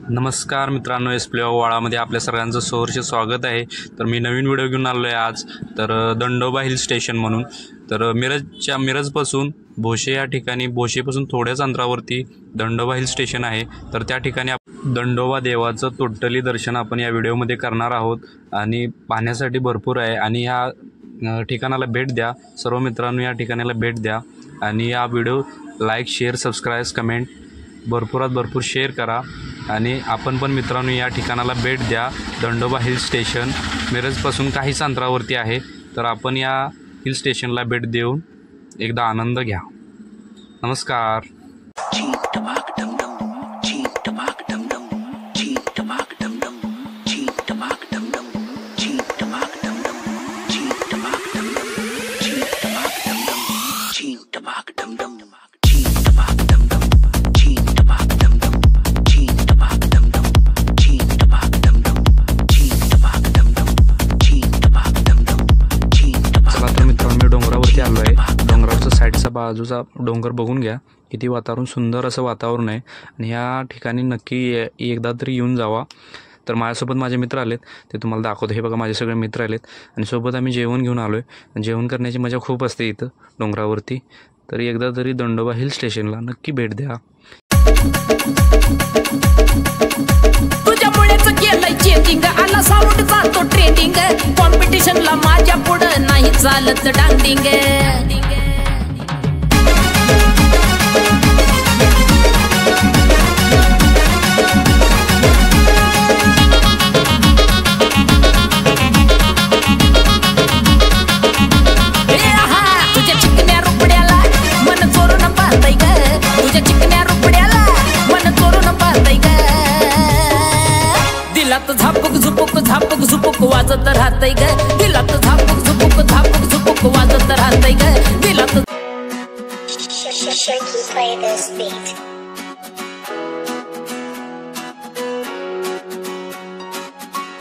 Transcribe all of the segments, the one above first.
नमस्कार मित्रांनो, S play वाळामध्ये आपल्या सर्वांचं सहर्ष स्वागत आहे। तर मी नवीन व्हिडिओ घेऊन आलो आहे आज। तर दंडोबा हिल स्टेशन म्हणून तर मिरजपासून भोसे या ठिकाणी, भोसेपासून थोड्याच अंतरावरती दंडोबा हिल स्टेशन आहे। तर त्या ठिकाणी दंडोबा देवाचं टोटली दर्शन आपण या व्हिडिओमध्ये करणार आहोत आणि पाहण्यासाठी भरपूर आहे। आणि या ठिकाणाला भेट द्या सर्व मित्रांनो, या ठिकाणाला भेट द्या आणि या video like, share, subscribe, comment भरपूरात भरपूर शेअर करा। आणि आपण पण मित्रांनो या ठिकाणाला भेट द्या। दंडोबा हिल स्टेशन मिरजपासून काहीच अंतरावरती आहे। तर आपण या हिल स्टेशनला भेट देऊन एकदा आनंद घ्या। नमस्कार। बाजूचा डोंगर बघून घ्या, किती वातावरण सुंदर असं वातावरण आहे आणि या ठिकाणी नक्की एकदा तरी येऊन जावा। तर माझ्यासोबत माझे मित्र आलेत, ते तुम्हाला दाखवतो। हे बघा, माझे सगळे मित्र आलेत आणि सोबत आम्ही जेवण घेऊन आलो आहे। जेवण करण्याची मजा खूप असते इथं डोंगरावरती। तर एकदा तरी दंडोबा हिल स्टेशनला नक्की भेट द्या। तुझ्यामुळेच केलंय चेंजिंग, आला साऊंड जातो ट्रेंडिंग, कॉम्पिटिशनला माझ्या पुढं नाही चालत डांडिंग। झापक झुपुक वाजत राहतय ग, दिलात झापक झुपुक वाजत राहतय ग, दिलात।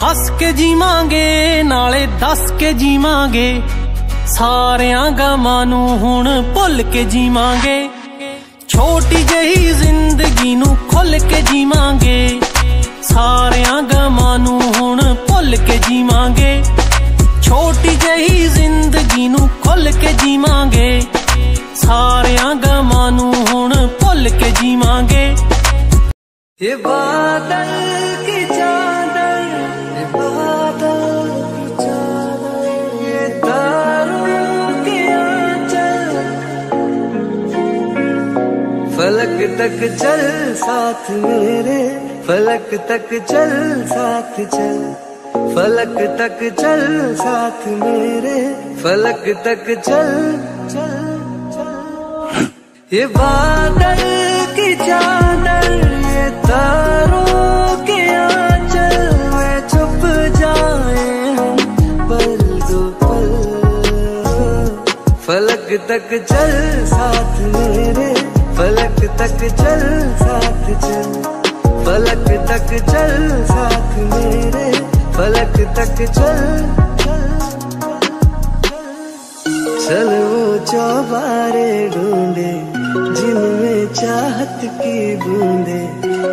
हस के जीवांगे नाले दस के जीवांगे, सारियां गमां नूं हुण भुल के जीवांगे, छोटी जही जिंदगी नूं खुल के जीवांगे, सारियां गमां नूं हुण भुल के जीवांगे, छोटी जही जिंदगी नूं खुल के जीवांगे, सारियां गमां नूं हुण भुल के जीवांगे। ये बादल की चादर, ये बादल की चादर, ये तारों के आंचल, फलक तक चल साथ मेरे, फलक तक चल साथ चल, फलक तक चल साथ मेरे, फलक तक चल चल चल। ये बादल की चादर, ये तारों के आंचल में छुप जाए हम पल दो पल, फलक तक चल साथ मेरे, फलक तक चल साथ चल, फलक तक चल साथ मेरे, फलक तक चल चल। वो चौबारे ढूंढे जिनमें चाहत की बूंदे,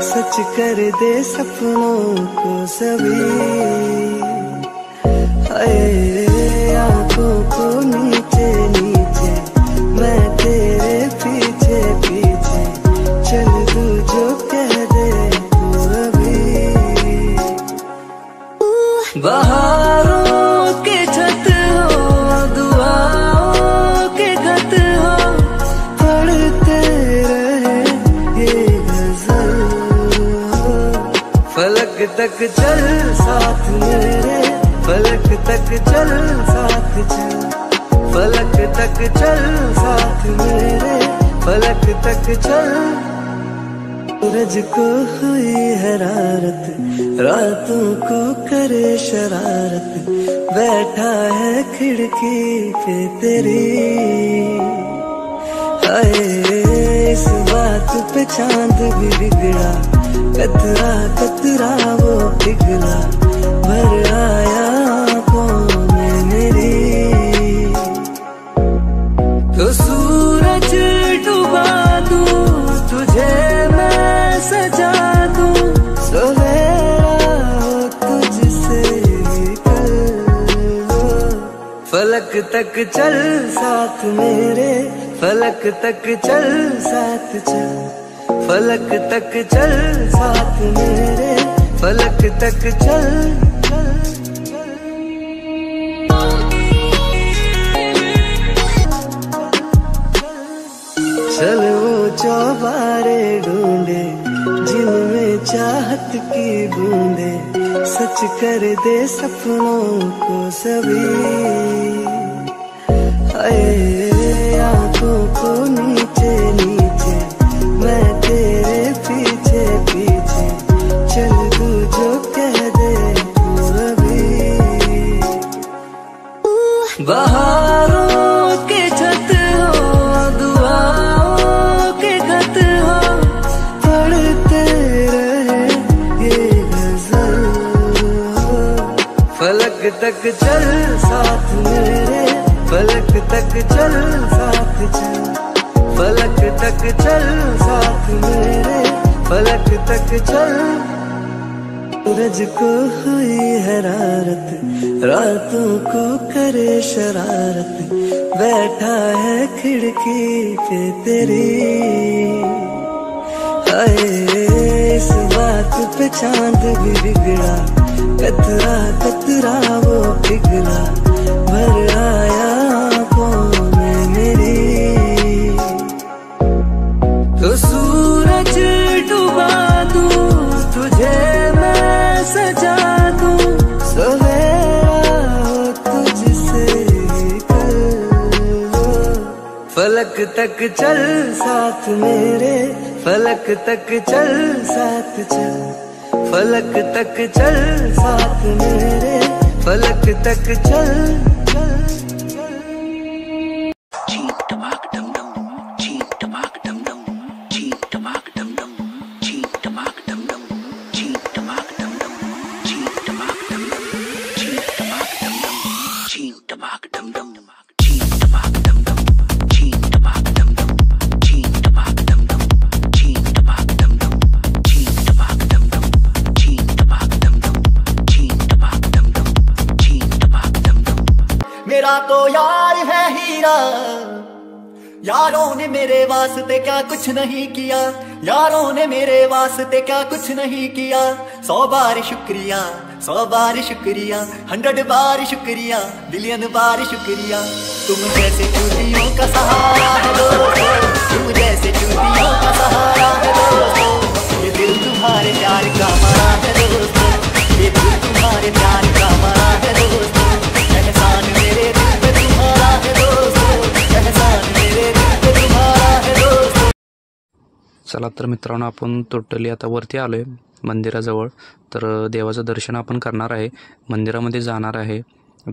सच कर दे सपनों को सभी, हाय आंखों को नीचे नीचे, मैं तेरे पीछे पीछे चल दूं जो कह दे तू अभी। बहारों के छत हो, दुआओं के खत हो, पढ़ते रहे ये गजल, फलक तक चल साथ मेरे, फलक तक चल साथ चल, फलक तक चल साथ मेरे, फलक तक चल। सूरज को हुई हरारत, रातों को करे शरारत, बैठा है खिड़की पे तेरी, हाय इस बात पे चांद भी बिगड़ा, कतरा कतरा वो पिघला, भर आया आंखों में मेरी, तो सूरज डुबा दूं तुझे मैं सजा दूं, फलक चल साथ मेरे, फलक तक चल साथ चल, फलक तक चल साथ मेरे, फलक तक चल। चल वो चौबारे ढूंढे जिनमें चाहत की बूंदे, सच कर दे सपनों को सभी। हाय आंखों को नीचे नीचे, मैं तेरे पीछे पीछे, चल तू जो कह दे तू अभी। बहारों के छत हो, दुआओं के खत हो, पढ़ते रहे ये गजल हो। फलक तक चल साथ मेरे, फलक तक चल साथ चल, फलक तक चल साथ मेरे, फलक तक चल। सूरज को हुई हरारत, रातों को करे शरारत, बैठा है खिड़की पे तेरी। हाय इस बात पे चांद भी बिगड़ा, कतरा कतरा वो पिघला, भर आया आंखों में मेरी। तो सूरज डुबा दूं तुझे मैं सजा दूं, सवेरा हो तुझसे कल हो। फलक तक चल साथ मेरे, फलक तक चल साथ चल, फलक तक चल साथ मेरे, फलक तक चल। मेरा तो यार है हीरा, यारों ने मेरे वास्ते क्या कुछ नहीं किया, यारों ने मेरे वास्ते क्या कुछ नहीं किया। 100 बार शुक्रिया, 100 बार शुक्रिया, 100 बार शुक्रिया, बिलियन बार शुक्रिया। तुम जैसे चूतियों का सहारा है दोस्तों, तुम जैसे चूतियों का सहारा है दोस्तों। ये दिल तुम्हारे प्यार का मरा है दोस्तों, ये दिल तुम्हारे प्यार का मरा है दोस्तों। एहसान मेरे दिल पे तुम्हारा है दोस्तों, एहसान मेरे दिल पे तुम्हारा है दोस्तों। चला तर मित्रांनो, आपण टोटली आता वरती आलो आहे मंदिराजवळ. तर देवाचं दर्शन आपण करणार आहे, मंदिरामध्ये जाणार आहे.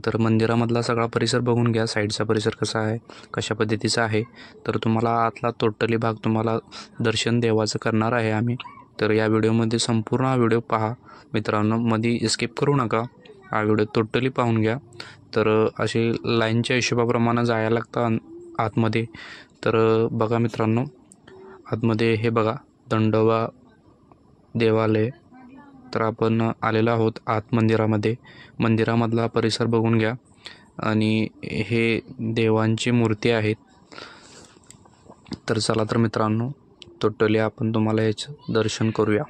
तर मंदिरामधला सगळा परिसर बघून घ्या, साईडचा परिसर कसा आहे, कशा पद्धतीचा आहे. तर तुम्हाला आतला टोटली भाग तुम्हाला दर्शन देवाचं करणार आहे आम्ही. तर या व्हिडिओमध्ये संपूर्ण हा व्हिडिओ पहा मित्रांनो, मध्ये स्किप करू नका, हा व्हिडिओ टोटली पाहून घ्या. तर अशी लाईनच्या हिशोबाप्रमाणे जायला लागतं आतमध्ये. तर बघा मित्रांनो, आतमध्ये हे बघा दंडोबा देवालय. तर आपण आलेलो आहोत आत मंदिरामध्ये. मंदिरामधला परिसर बघून घ्या आणि हे देवांची मूर्ती आहेत. तर चला तर मित्रांनो, टोटली आपण तुम्हाला याचं दर्शन करूया.